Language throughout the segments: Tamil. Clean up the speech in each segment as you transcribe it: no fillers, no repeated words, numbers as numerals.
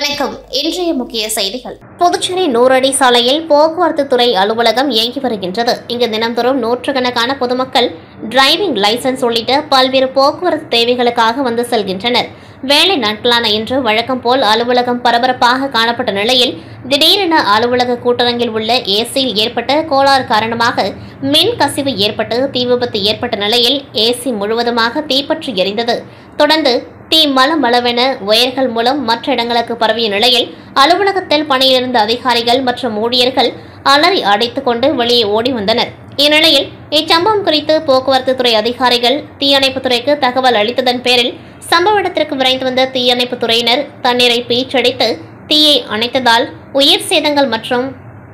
வணக்கம். இன்றைய முக்கிய செய்திகள். புதுச்சேரி நூறடி சாலையில் போக்குவரத்து துறை அலுவலகம் இயங்கி வருகின்றது. இங்கு தினந்தோறும் நூற்றுக்கணக்கான பொதுமக்கள் டிரைவிங் லைசென்ஸ் உள்ளிட்ட பல்வேறு போக்குவரத்து தேவைகளுக்காக வந்து செல்கின்றனர். வேலை நாட்களான இன்று வழக்கம் போல் அலுவலகம் பரபரப்பாக காணப்பட்ட நிலையில் திடீரென அலுவலக கூட்டரங்கில் உள்ள ஏசியில் ஏற்பட்ட கோளாறு காரணமாக மின் கசிவு ஏற்பட்டு தீ விபத்து ஏற்பட்ட நிலையில் ஏசி முழுவதுமாக தீப்பற்றி எரிந்தது. தொடர்ந்து தீ மளமளவென ஒயர்கள் மூலம் மற்ற இடங்களுக்கு பரவிய நிலையில் அலுவலகத்தில் பணியிலிருந்த அதிகாரிகள் மற்றும் ஊழியர்கள் அலறி அடைத்துக் கொண்டு வெளியே ஓடி வந்தனர். இந்நிலையில் இச்சம்பவம் குறித்து போக்குவரத்து துறை அதிகாரிகள் தீயணைப்புத் துறைக்கு தகவல் அளித்ததன் பேரில் சம்பவ இடத்திற்கு விரைந்து வந்த தீயணைப்புத் துறையினர் தண்ணீரை பீச்சடித்து தீயை அணைத்ததால் உயிர் சேதங்கள் மற்றும்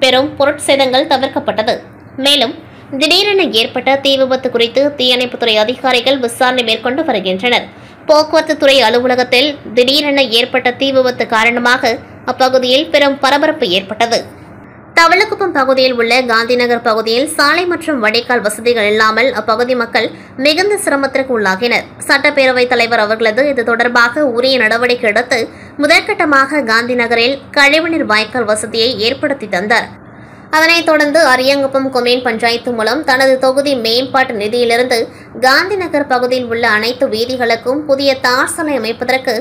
பெரும் பொருட்சேதங்கள் தவிர்க்கப்பட்டது. மேலும் திடீரென ஏற்பட்ட தீ விபத்து குறித்து தீயணைப்புத்துறை அதிகாரிகள் விசாரணை மேற்கொண்டு வருகின்றனர். போக்குவரத்து துறை அலுவலகத்தில் திடீரென ஏற்பட்ட தீ விபத்து காரணமாக அப்பகுதியில் பெரும் பரபரப்பு ஏற்பட்டது. தவளக்குப்பம் பகுதியில் உள்ள காந்திநகர் பகுதியில் சாலை மற்றும் வடிகால் வசதிகள் இல்லாமல் அப்பகுதி மக்கள் மிகுந்த சிரமத்திற்கு உள்ளாகினர். சட்டப்பேரவைத் தலைவர் அவர்களது இது தொடர்பாக உரிய நடவடிக்கை எடுத்து முதற்கட்டமாக காந்திநகரில் கழிவுநீர் வாய்க்கால் வசதியை ஏற்படுத்தி தந்தார். அதனைத் தொடர்ந்து அரியாங்குப்பம் கொம்யூன் பஞ்சாயத்து மூலம் தனது தொகுதி மேம்பாட்டு நிதியிலிருந்து காந்திநகர் பகுதியில் உள்ள அனைத்து வீதிகளுக்கும் புதிய தார் சாலை அமைப்பதற்கு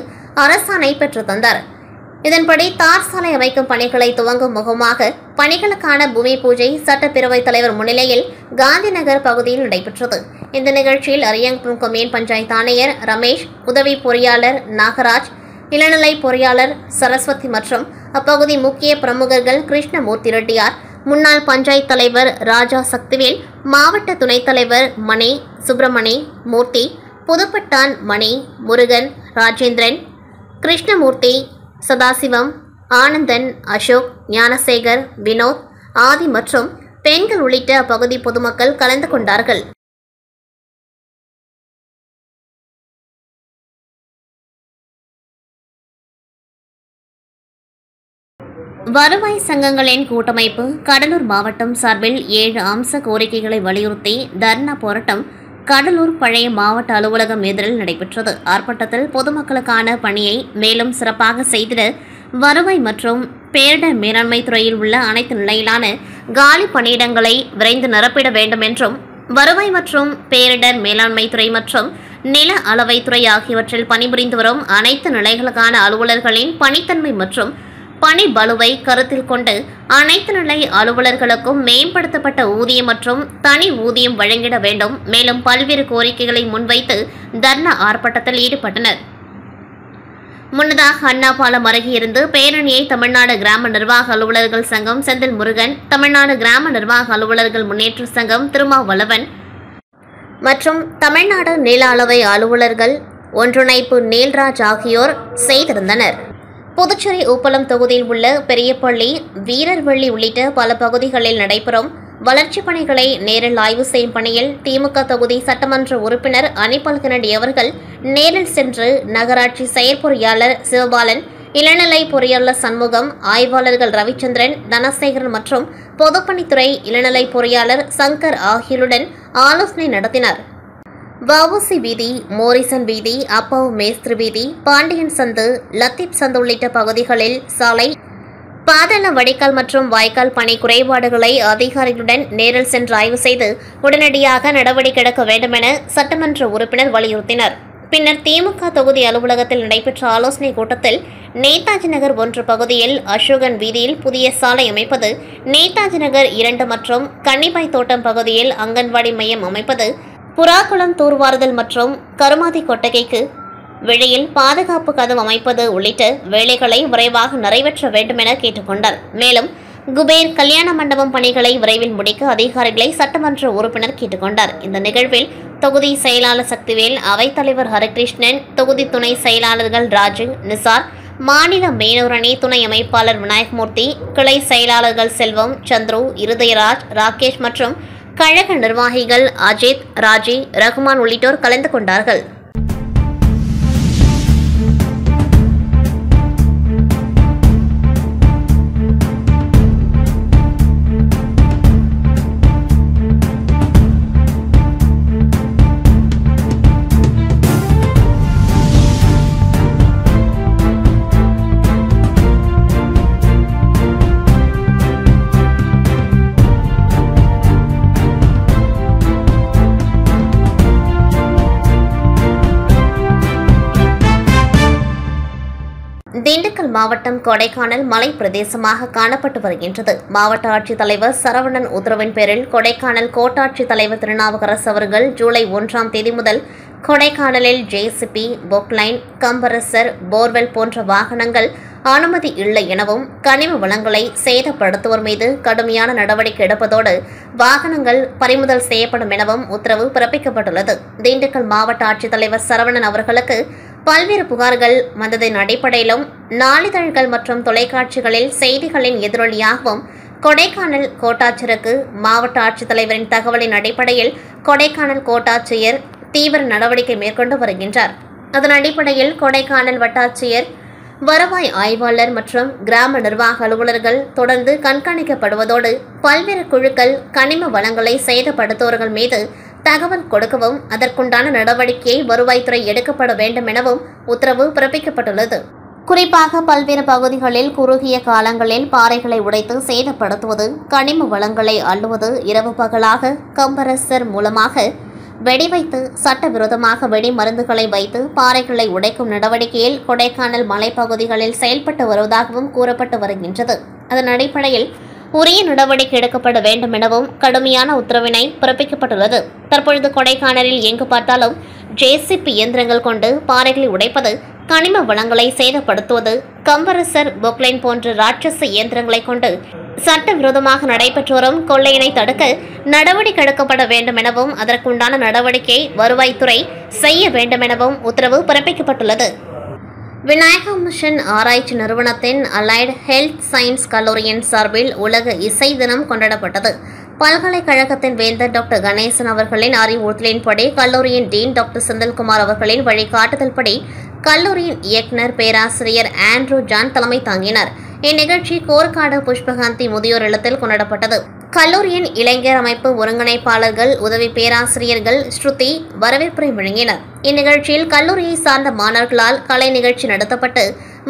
அரசாணை பெற்று தந்தார். இதன்படி தார் சாலை அமைக்கும் பணிகளை துவங்கும் முகமாக பணிகளுக்கான பூமி பூஜை சட்டப்பேரவைத் தலைவர் முன்னிலையில் காந்திநகர் பகுதியில் நடைபெற்றது. இந்த நிகழ்ச்சியில் அரியாங்குப்பம் கொம்யூன் பஞ்சாயத்து ஆணையர் ரமேஷ், உதவி பொறியாளர் நாகராஜ், இளநிலை பொறியாளர் சரஸ்வதி மற்றும் அப்பகுதி முக்கிய பிரமுகர்கள் கிருஷ்ணமூர்த்தி ரெட்டியார், முன்னாள் பஞ்சாயத்து தலைவர் ராஜா சக்திவேல், மாவட்ட துணைத் தலைவர் மணி, சுப்பிரமணி, மூர்த்தி, புதுப்பட்டான் மணி, முருகன், ராஜேந்திரன், கிருஷ்ணமூர்த்தி, சதாசிவம், ஆனந்தன், அசோக், ஞானசேகர், வினோத், ஆதி மற்றும் பெண்கள் உள்ளிட்ட அப்பகுதி பொதுமக்கள் கலந்து கொண்டார்கள். வருவாய் சங்கங்களின் கூட்டமைப்பு கடலூர் மாவட்டம் சார்பில் 7 அம்ச கோரிக்கைகளை வலியுறுத்தி தர்ணா போராட்டம் கடலூர் பழைய மாவட்ட அலுவலகம் எதிரில் நடைபெற்றது. ஆர்ப்பாட்டத்தில் பொதுமக்களுக்கான பணியை மேலும் சிறப்பாக செய்திட வருவாய் மற்றும் பேரிடர் மேலாண்மை துறையில் உள்ள அனைத்து நிலையிலான காலி பணியிடங்களை விரைந்து நிரப்பிட வேண்டும் என்றும், வருவாய் மற்றும் பேரிடர் மேலாண்மை துறை மற்றும் நில அளவைத்துறை ஆகியவற்றில் பணிபுரிந்து வரும் அனைத்து நிலைகளுக்கான அலுவலர்களின் பணித்தன்மை மற்றும் பணி பளுவை கருத்தில் கொண்டு அனைத்து நிலை அலுவலர்களுக்கும் மேம்படுத்தப்பட்ட ஊதியம் மற்றும் தனி ஊதியம் வழங்கிட வேண்டும். மேலும் பல்வேறு கோரிக்கைகளை முன்வைத்து தர்ணா ஆர்ப்பாட்டத்தில் ஈடுபட்டனர். முன்னதாக அண்ணாபாலம் அருகே இருந்து பேரணியை தமிழ்நாடு கிராம நிர்வாக அலுவலர்கள் சங்கம் செந்தில் முருகன், தமிழ்நாடு கிராம நிர்வாக அலுவலர்கள் முன்னேற்ற சங்கம் திருமாவளவன் மற்றும் தமிழ்நாடு நில அளவை அலுவலர்கள் ஒன்றிணைப்பு நீல்ராஜ் ஆகியோர் செய்திருந்தனர். புதுச்சேரி உப்பளம் தொகுதியில் உள்ள பெரியப்பள்ளி, வீரர்வள்ளி உள்ளிட்ட பல பகுதிகளில் நடைபெறும் வளர்ச்சிப் பணிகளை நேரில் ஆய்வு செய்யும் பணியில் திமுக தொகுதி சட்டமன்ற உறுப்பினர் அனிபால் கென்னடி அவர்கள் நேரில் சென்று நகராட்சி செயற்பொறியாளர் சிவபாலன், இளநிலை பொறியாளர் சண்முகம், ஆய்வாளர்கள் ரவிச்சந்திரன், தனசேகரன் மற்றும் பொதுப்பணித்துறை இளநிலை பொறியாளர் சங்கர் ஆகியோருடன் ஆலோசனை நடத்தினார். வஉசி வீதி, மோரிசன் வீதி, அப்பாவு மேஸ்திரி வீதி, பாண்டியன் சந்து, லத்தீப் சந்து உள்ளிட்ட பகுதிகளில் சாலை, பாதாள வடிகால் மற்றும் வாய்க்கால் பணி குறைபாடுகளை அதிகாரிகளுடன் நேரில் சென்று ஆய்வு செய்து உடனடியாக நடவடிக்கை எடுக்க வேண்டும் என சட்டமன்ற உறுப்பினர் வலியுறுத்தினார். பின்னர் திமுக தொகுதி அலுவலகத்தில் நடைபெற்ற ஆலோசனைக் கூட்டத்தில் நேதாஜி நகர் 1 பகுதியில் அசோகன் வீதியில் புதிய சாலை அமைப்பது, நேதாஜி நகர் 2 மற்றும் கன்னிபாய் தோட்டம் பகுதியில் அங்கன்வாடி மையம் அமைப்பது, புறாக்குளம் தூர்வாறுதல் மற்றும் கருமாதி கொட்டகைக்கு வெளியில் பாதுகாப்பு கதவு அமைப்பது உள்ளிட்ட வேலைகளை விரைவாக நிறைவேற்ற வேண்டும் என கேட்டுக்கொண்டார். மேலும் குபேர் கல்யாண மண்டபம் பணிகளை விரைவில் முடிக்க அதிகாரிகளை சட்டமன்ற உறுப்பினர் கேட்டுக்கொண்டார். இந்த நிகழ்வில் தொகுதி செயலாளர் சக்திவேல், அவைத்தலைவர் ஹரிகிருஷ்ணன், தொகுதி துணை செயலாளர்கள் ராஜு, நிசார், மாநில மேனூர் அணி துணை அமைப்பாளர் விநாயகமூர்த்தி, கிளை செயலாளர்கள் செல்வம், சந்துரு, இருதயராஜ், ராகேஷ் மற்றும் கழக நிர்வாகிகள் அஜித், ராஜி, ரகுமான் உள்ளிட்டோர் கலந்து கொண்டார்கள். திண்டுக்கல் மாவட்டம் கொடைக்கானல் மலை பிரதேசமாக காணப்பட்டு வருகின்றது. மாவட்ட ஆட்சித்தலைவர் சரவணன் உத்தரவின் பேரில் கொடைக்கானல் கோட்டாட்சித் தலைவர் திருநாவுக்கரசு அவர்கள் ஜூலை 1ஆம் தேதி முதல் கொடைக்கானலில் ஜேசிபி, பொக்லைன், கம்ப்ரசர், போர்வெல் போன்ற வாகனங்கள் அனுமதி இல்லை எனவும் கனிம வளங்களை சேதப்படுத்துவோர் மீது கடுமையான நடவடிக்கை எடுப்பதோடு வாகனங்கள் பறிமுதல் செய்யப்படும் எனவும் உத்தரவு பிறப்பிக்கப்பட்டுள்ளது. திண்டுக்கல் மாவட்ட ஆட்சித்தலைவர் சரவணன் அவர்களுக்கு பல்வேறு புகார்கள் வந்ததின் அடிப்படையிலும் நாளிதழ்கள் மற்றும் தொலைக்காட்சிகளில் செய்திகளின் எதிரொலியாகவும் கொடைக்கானல் கோட்டாட்சியருக்கு மாவட்ட ஆட்சித்தலைவரின் தகவலின் அடிப்படையில் கொடைக்கானல் கோட்டாட்சியர் தீவிர நடவடிக்கை மேற்கொண்டு வருகின்றார். அதன் அடிப்படையில் கொடைக்கானல் வட்டாட்சியர், வருவாய் ஆய்வாளர் மற்றும் கிராம நிர்வாக அலுவலர்கள் தொடர்ந்து கண்காணிக்கப்படுவதோடு பல்வேறு குழுக்கள் கனிம வளங்களை சேதப்படுத்துவோர்கள் மீது தகவல் கொடுக்கவும் அதற்குண்டான நடவடிக்கையை வருவாய்த்துறை எடுக்கப்பட வேண்டும் எனவும் உத்தரவு பிறப்பிக்கப்பட்டுள்ளது. குறிப்பாக பல்வேறு பகுதிகளில் குறுகிய காலங்களில் பாறைகளை உடைத்து சேதப்படுத்துவது, கனிம வளங்களை அள்ளுவது, இரவு பகலாக கம்ப்ரசர் மூலமாக வெடிவைத்து சட்டவிரோதமாக வெடி மருந்துகளை வைத்து பாறைகளை உடைக்கும் நடவடிக்கையில் கொடைக்கானல் மலைப்பகுதிகளில் செயல்பட்டு வருவதாகவும் கூறப்பட்டு வருகின்றது. அதன் அடிப்படையில் உரிய நடவடிக்கை எடுக்கப்பட வேண்டும் எனவும் கடுமையான உத்தரவினை பிறப்பிக்கப்பட்டுள்ளது. தற்பொழுது கொடைக்கானலில் எங்கு பார்த்தாலும் ஜேசிபி இயந்திரங்கள் கொண்டு பாறைகளை உடைப்பது, கனிம வளங்களை சேதப்படுத்துவது, கம்ப்ரசர், பொக்லைன் போன்ற ராட்சச இயந்திரங்களை கொண்டு சட்டவிரோதமாக நடைபெற்று வரும் கொள்ளையினை தடுக்க நடவடிக்கை எடுக்கப்பட வேண்டும் எனவும் அதற்குண்டான நடவடிக்கையை வருவாய்த்துறை செய்ய வேண்டும் எனவும் உத்தரவு பிறப்பிக்கப்பட்டுள்ளது. விநாயகா மிஷன் ஆராய்ச்சி நிறுவனத்தின் அலைடு ஹெல்த் சயின்ஸ் கல்லூரியின் சார்பில் உலக இசை தினம் கொண்டாடப்பட்டது. பல்கலைக்கழகத்தின் வேந்தர் டாக்டர் கணேசன் அவர்களின் அறிவுறுத்தலின்படி கல்லூரியின் டீன் டாக்டர் செந்தில்குமார் அவர்களின் வழிகாட்டுதல்படி கல்லூரியின் இயக்குநர் பேராசிரியர் ஆண்ட்ரூ ஜான் தலைமை தாங்கினார். இந்நிகழ்ச்சி கோர்க்காடு புஷ்பகாந்தி முதியோர் இல்லத்தில் கொண்டாடப்பட்டது. கல்லூரியின் இளைஞர் அமைப்பு ஒருங்கிணைப்பாளர்கள், உதவி பேராசிரியர்கள் ஸ்ருதி வரவேற்புரை வழங்கினர். இந்நிகழ்ச்சியில் கல்லூரியை சார்ந்த மாணவர்களால் கலை நிகழ்ச்சி நடத்தப்பட்டு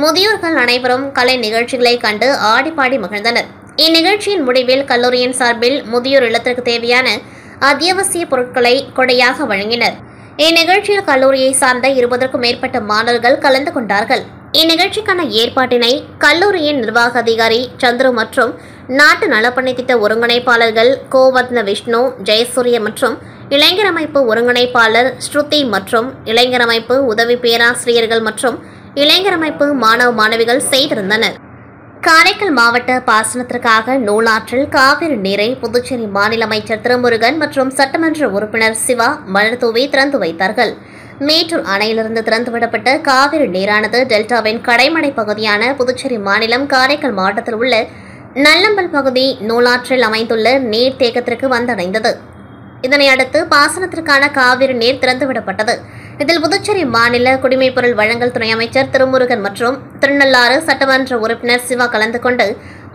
முதியோர்கள் அனைவரும் கலை நிகழ்ச்சிகளை கண்டு ஆடிப்பாடி மகிழ்ந்தனர். இந்நிகழ்ச்சியின் முடிவில் கல்லூரியின் சார்பில் முதியோர் இல்லத்திற்கு தேவையான அத்தியாவசிய பொருட்களை கொடையாக வழங்கினர். இந்நிகழ்ச்சியில் கல்லூரியை சார்ந்த 20க்கும் மேற்பட்ட மாணவர்கள் கலந்து கொண்டார்கள். இந்நிகழ்ச்சிக்கான ஏற்பாட்டினை கல்லூரியின் நிர்வாக அதிகாரி சந்துரு மற்றும் நாட்டு நலப்பணி திட்ட ஒருங்கிணைப்பாளர்கள் கோவர்தன விஷ்ணு, ஜெயசூரிய மற்றும் இளைஞர் அமைப்பு ஒருங்கிணைப்பாளர் ஸ்ருதி மற்றும் இளைஞர் அமைப்பு உதவி பேராசிரியர்கள் மற்றும் இளைஞர் அமைப்பு மாணவ மாணவிகள் செய்திருந்தனர். காரைக்கால் மாவட்ட பாசனத்திற்காக நூலாற்றில் காவிரி நீரை புதுச்சேரி மாநில அமைச்சர் திருமுருகன் மற்றும் சட்டமன்ற உறுப்பினர் சிவா மலர் தூவி திறந்து வைத்தார்கள். மேட்டூர் அணையிலிருந்து திறந்துவிடப்பட்ட காவிரி நீரானது டெல்டாவின் கடைமடை பகுதியான புதுச்சேரி மாநிலம் காரைக்கால் மாவட்டத்தில் உள்ள நல்லம்பல் பகுதி நூலாற்றில் அமைந்துள்ள நீர்த்தேக்கத்திற்கு வந்தடைந்தது. இதனையடுத்து பாசனத்திற்கான காவிரி நீர் திறந்துவிடப்பட்டது. இதில் புதுச்சேரி மாநில குடிமைப்பொருள் வழங்கல் துறை அமைச்சர் திருமுருகன் மற்றும் திருநள்ளாறு சட்டமன்ற உறுப்பினர் சிவா கலந்து கொண்டு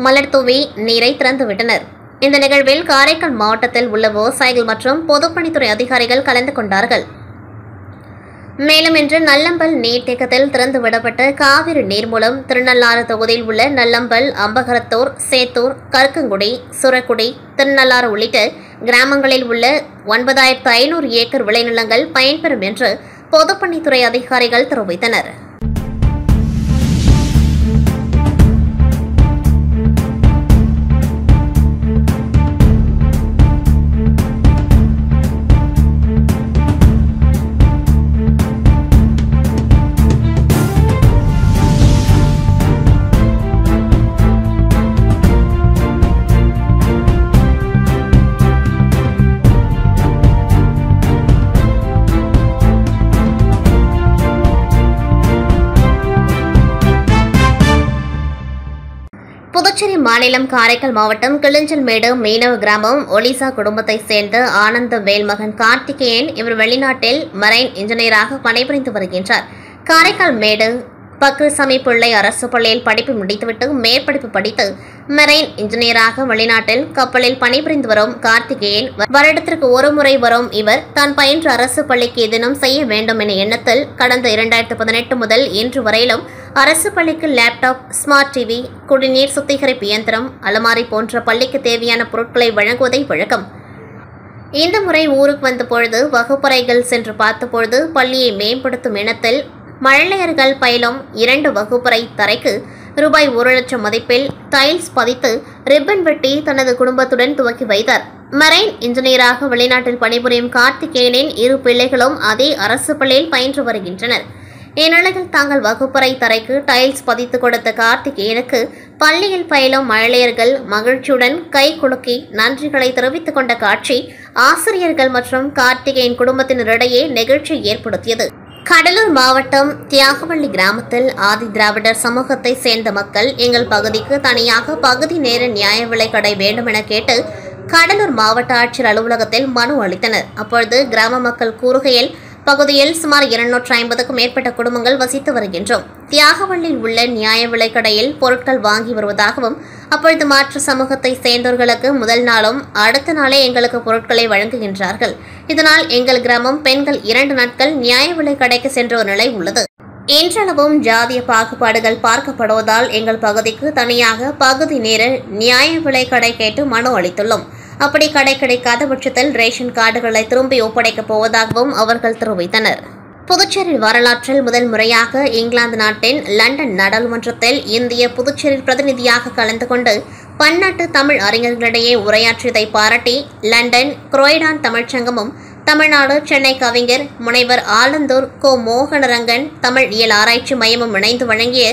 மலர் தூவி நீரை திறந்துவிட்டனர். இந்த நிகழ்வில் காரைக்கால் மாவட்டத்தில் உள்ள விவசாயிகள் மற்றும் பொதுப்பணித்துறை அதிகாரிகள் கலந்து கொண்டார்கள். மேலும் இன்று நல்லம்பல் நீர்த்தேக்கத்தில் திறந்துவிடப்பட்ட காவிரி நீர் மூலம் திருநள்ளாறு தொகுதியில் உள்ள நல்லம்பல், அம்பகரத்தூர், சேத்தூர், கற்கங்குடி, சுரக்குடி, திருநள்ளாறு உள்ளிட்ட கிராமங்களில் உள்ள 9500 ஏக்கர் விளைநிலங்கள் பயன்பெறும் என்று பொதுப்பணித்துறை அதிகாரிகள் தெரிவித்தனர். புதுச்சேரி மாநிலம் காரைக்கால் மாவட்டம் கிளிஞ்சல்மேடு மீனவ கிராமம் ஒலிசா குடும்பத்தை சேர்ந்த ஆனந்த வேல்மகன் கார்த்திகேயன். இவர் வெளிநாட்டில் மரைன் இன்ஜினியராக பணிபுரிந்து வருகின்றார். காரைக்கால் மேடு பக்ரிசாமி பிள்ளை அரசு பள்ளியில் படிப்பு முடித்துவிட்டு மேற்படிப்பு படித்து மெரைன் இன்ஜினியராக வெளிநாட்டில் கப்பலில் பணிபுரிந்து வரும் கார்த்திகேயன் வருடத்திற்கு ஒரு முறை வரும் இவர் தான் பயின்ற அரசு பள்ளிக்கு ஏதேனும் செய்ய வேண்டும் என எண்ணத்தில் கடந்த 2018 முதல் இன்று வரையிலும் அரசு பள்ளிக்கு லேப்டாப், ஸ்மார்ட் டிவி, குடிநீர் சுத்திகரிப்பு இயந்திரம், அலமாரி போன்ற பள்ளிக்கு தேவையான பொருட்களை வழங்குவதை வழக்கம். இந்த முறை ஊருக்கு வந்த பொழுது வகுப்பறைகள் சென்று பார்த்தபொழுது பள்ளியை மேம்படுத்தும் எண்ணத்தில் மழலையர்கள் பயிலும் 2 வகுப்பறை தரைக்கு ரூபாய் 1,00,000 மதிப்பில் டைல்ஸ் பதித்து ரிப்பன் வெட்டி தனது குடும்பத்துடன் துவக்கி வைத்தார். மரைன் இன்ஜினியராக வெளிநாட்டில் பணிபுரியும் கார்த்திகேயனின் 2 பிள்ளைகளும் அதே அரசு பள்ளியில் பயின்று வருகின்றனர். இந்நிலையில் தாங்கள் வகுப்பறை தரைக்கு டைல்ஸ் பதித்து கொடுத்த கார்த்திகேயனுக்கு பள்ளியில் பயிலும் மழலையர்கள் மகிழ்ச்சியுடன் கை குலுக்கி நன்றிகளை தெரிவித்துக் கொண்ட காட்சி ஆசிரியர்கள் மற்றும் கார்த்திகேயன் குடும்பத்தினரிடையே நெகிழ்ச்சி ஏற்படுத்தியது. கடலூர் மாவட்டம் தியாகவள்ளி கிராமத்தில் ஆதி திராவிடர் சமூகத்தை சேர்ந்த மக்கள் எங்கள் பகுதிக்கு தனியாக பகுதி நேர நியாய விலைக் கடை வேண்டும் என கேட்டு கடலூர் மாவட்ட ஆட்சியர் அலுவலகத்தில் மனு அளித்தனர். அப்பொழுது கிராம மக்கள் கூறுகையில், பகுதியில் சுமார் 250க்கும் மேற்பட்ட குடும்பங்கள் வசித்து வருகின்றோம். தியாகவள்ளியில் உள்ள நியாய விலைக் கடையில் பொருட்கள் வாங்கி வருவதாகவும், அப்பொழுது மாற்று சமூகத்தை சேர்ந்தவர்களுக்கு முதல் நாளும் அடுத்த நாளே எங்களுக்கு பொருட்களை வழங்குகின்றார்கள். இதனால் எங்கள் கிராமம் பெண்கள் 2 நாட்கள் நியாய விலைக் கடைக்கு சென்ற ஒரு நிலை உள்ளது. இன்றளவும் ஜாதிய பாகுபாடுகள் பார்க்கப்படுவதால் எங்கள் பகுதிக்கு தனியாக பகுதி நேர நியாய விலைக் கடை கேட்டு மனு அளித்துள்ளோம். அப்படி கடை கிடைக்காத பட்சத்தில் ரேஷன் கார்டுகளை திரும்பி ஒப்படைக்கப் போவதாகவும் அவர்கள் தெரிவித்தனர். புதுச்சேரி வரலாற்றில் முதல் முறையாக இங்கிலாந்து நாட்டின் லண்டன் நாடாளுமன்றத்தில் இந்திய புதுச்சேரி பிரதிநிதியாக கலந்து கொண்டு பன்னாட்டு தமிழ் அறிஞர்களிடையே உரையாற்றியதை பாராட்டி லண்டன் குரோய்டான் தமிழ்ச்சங்கமும் தமிழ்நாடு சென்னை கவிஞர் முனைவர் ஆலந்தூர் கோ மோகனரங்கன் தமிழ் இயல் ஆராய்ச்சி மையமும் இணைந்து வழங்கிய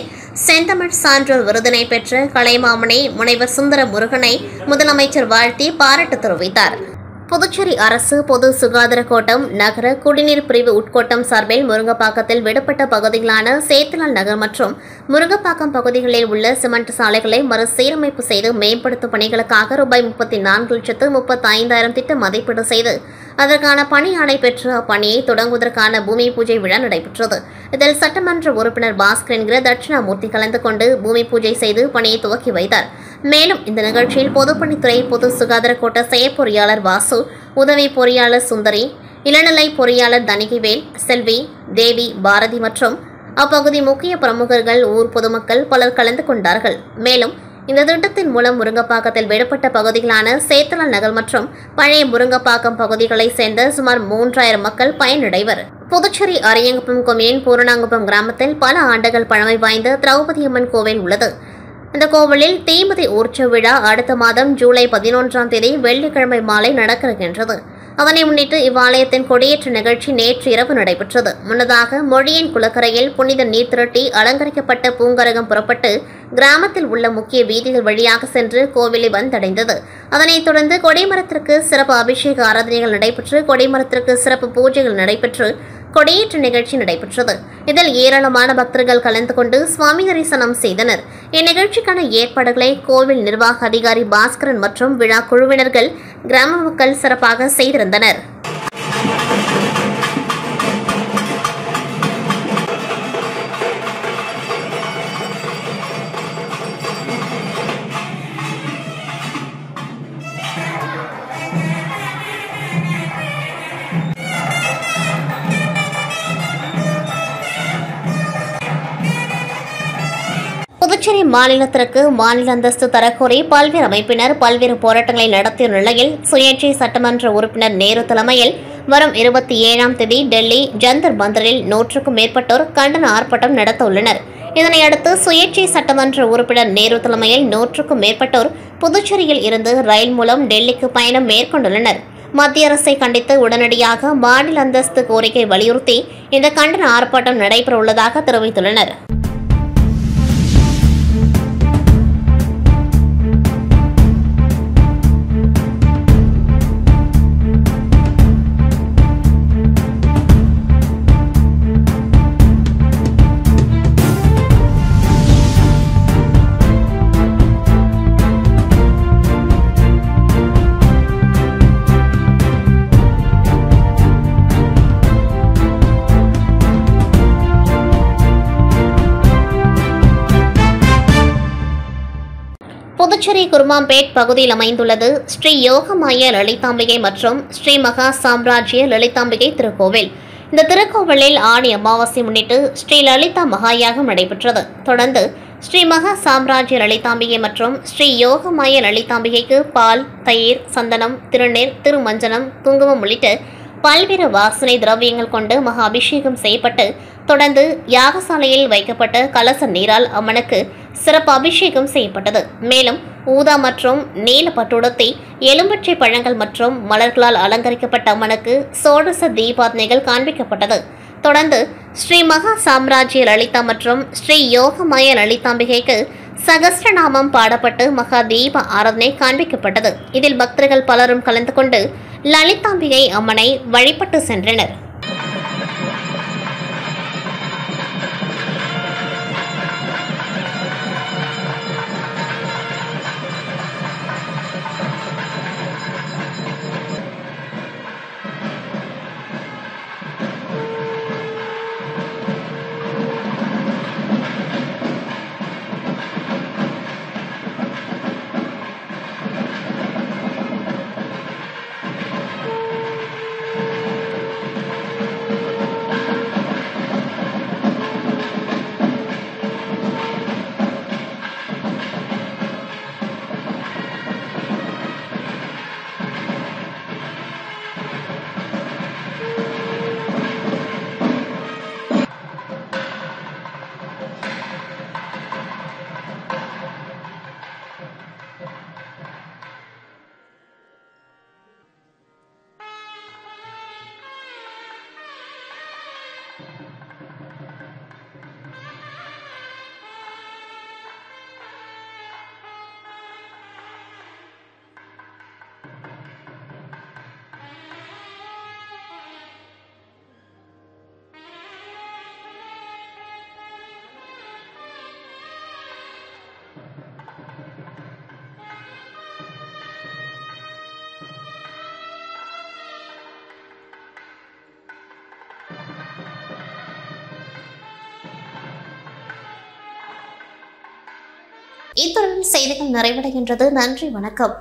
செந்தமிழ் சான்றோர் விருதினை பெற்ற கலைமாமணி முனைவர் சுந்தர முருகனை முதலமைச்சர் வாழ்த்தி பாராட்டு தெரிவித்தார். புதுச்சேரி அரசு பொது சுகாதார கோட்டம் நகர குடிநீர் பிரிவு உட்கோட்டம் சார்பில் முருங்கப்பாக்கத்தில் விடுபட்ட பகுதிகளான சேத்துலால் நகர் மற்றும் முருங்கப்பாக்கம் பகுதிகளில் உள்ள சிமெண்ட் சாலைகளை மறுசீரமைப்பு செய்து மேம்படுத்தும் பணிகளுக்காக ரூபாய் 34,35,000 திட்ட மதிப்பீடு செய்து அதற்கான பணி ஆணை பெற்று அப்பணியை தொடங்குவதற்கான பூமி பூஜை விழா நடைபெற்றது. இதில் சட்டமன்ற உறுப்பினர் பாஸ்கர் என்கிற தட்சிணாமூர்த்தி கலந்து கொண்டு பூமி பூஜை செய்து பணியை துவக்கி வைத்தார். மேலும் இந்த நிகழ்ச்சியில் பொதுப்பணித்துறை பொது சுகாதார கோட்ட செயற்பொறியாளர் வாசு, உதவி பொறியாளர் சுந்தரி, இளநிலை பொறியாளர் தணிகைவேல், செல்வி, தேவி, பாரதி மற்றும் அப்பகுதி முக்கிய பிரமுகர்கள், ஊர் பொதுமக்கள் பலர் கலந்து கொண்டார்கள். மேலும் இந்த திட்டத்தின் மூலம் முருங்கப்பாக்கத்தில் விடுபட்ட பகுதிகளான சேத்துலால் நகர் மற்றும் பழைய முருங்கப்பாக்கம் பகுதிகளை சேர்ந்த சுமார் 3000 மக்கள் பயனடைவர். புதுச்சேரி அரியங்குப்பம் கொம்யூன் பூரணாங்குப்பம் கிராமத்தில் பல ஆண்டுகள் பழமை வாய்ந்த திரௌபதியம்மன் கோவில் உள்ளது. இந்த கோவிலில் தீமிதி ஊர்ச்ச விழா அடுத்த மாதம் ஜூலை 11ஆம் தேதி வெள்ளிக்கிழமை மாலை நடக்கின்றது. அதனை முன்னிட்டு இவ்வாலயத்தின் கொடியேற்ற நிகழ்ச்சி நேற்று இரவு நடைபெற்றது. முன்னதாக மொழியின் குளக்கரையில் புனித நீர் திரட்டி அலங்கரிக்கப்பட்ட பூங்கரகம் புறப்பட்டு கிராமத்தில் உள்ள முக்கிய வீதிகள் வழியாக சென்று கோவிலை வந்தடைந்தது. அதனைத் தொடர்ந்து கொடிமரத்திற்கு சிறப்பு அபிஷேக ஆராதனைகள் நடைபெற்று கொடிமரத்திற்கு சிறப்பு பூஜைகள் நடைபெற்று கொடியேற்ற நிகழ்ச்சி நடைபெற்றது. இதில் ஏராளமான பக்தர்கள் கலந்து கொண்டு சுவாமி தரிசனம் செய்தனர். இந்நிகழ்ச்சிக்கான ஏற்பாடுகளை கோவில் நிர்வாக அதிகாரி பாஸ்கரன் மற்றும் விழா குழுவினர்கள் கிராம மக்கள் சிறப்பாக செய்திருந்தனர். புதுச்சேரி மாநிலத்திற்கு மாநில அந்தஸ்து தரக்கோரி பல்வேறு அமைப்பினர் பல்வேறு போராட்டங்களை நடத்திய நிலையில் சுயேட்சை சட்டமன்ற உறுப்பினர் நேரு தலைமையில் வரும் 27ஆம் தேதி டெல்லி ஜந்தர் மந்தரில் 100க்கும் மேற்பட்டோர் கண்டன ஆர்ப்பாட்டம் நடத்த உள்ளனர். இதனையடுத்து சுயேட்சை சட்டமன்ற உறுப்பினர் நேரு தலைமையில் 100க்கும் மேற்பட்டோர் புதுச்சேரியில் இருந்து ரயில் மூலம் டெல்லிக்கு பயணம் மேற்கொண்டுள்ளனர். மத்திய அரசை கண்டித்து உடனடியாக மாநில அந்தஸ்து கோரிக்கை வலியுறுத்தி இந்த கண்டன ஆர்ப்பாட்டம் நடைபெற உள்ளதாக தெரிவித்துள்ளனர். புதுச்சேரி குருமாம்பேட் பகுதியில் அமைந்துள்ளது ஸ்ரீ யோகமாய லலிதாம்பிகை மற்றும் ஸ்ரீ மகா சாம்ராஜ்ய லலிதாம்பிகை திருக்கோவில். இந்த திருக்கோவிலில் ஆணி அமாவாசை முன்னிட்டு ஸ்ரீ லலிதா மகாயாகம் நடைபெற்றது. தொடர்ந்து ஸ்ரீ மகா சாம்ராஜ்ய லலிதாம்பிகை மற்றும் ஸ்ரீ யோகமாய லலிதாம்பிகைக்கு பால், தயிர், சந்தனம், திருநீர், திருமஞ்சனம், குங்குமம் உள்ளிட்ட பல்வேறு வாசனை திரவியங்கள் கொண்டு மகா அபிஷேகம் செய்யப்பட்டு தொடர்ந்து யாகசாலையில் வைக்கப்பட்ட கலச நீரால் அம்மனுக்கு சிறப்பு அபிஷேகம் செய்யப்பட்டது. மேலும் ஊதா மற்றும் நீல பட்டுடுத்தி எலும்பச்சை பழங்கள் மற்றும் மலர்களால் அலங்கரிக்கப்பட்ட அம்மனுக்கு சோடச தீபாரதனைகள் காண்பிக்கப்பட்டது. தொடர்ந்து ஸ்ரீ மகா சாம்ராஜ்ய லலிதா மற்றும் ஸ்ரீ யோகமய லலிதாம்பிகைக்கு சகஸ்ரநாமம் பாடப்பட்டு மகா தீப ஆராதனை காண்பிக்கப்பட்டது. இதில் பக்தர்கள் பலரும் கலந்து கொண்டு லலிதாம்பிகை அம்மனை வழிபட்டு சென்றனர். இத்துடன் செய்திகள் நிறைவடைகின்றது. நன்றி, வணக்கம்.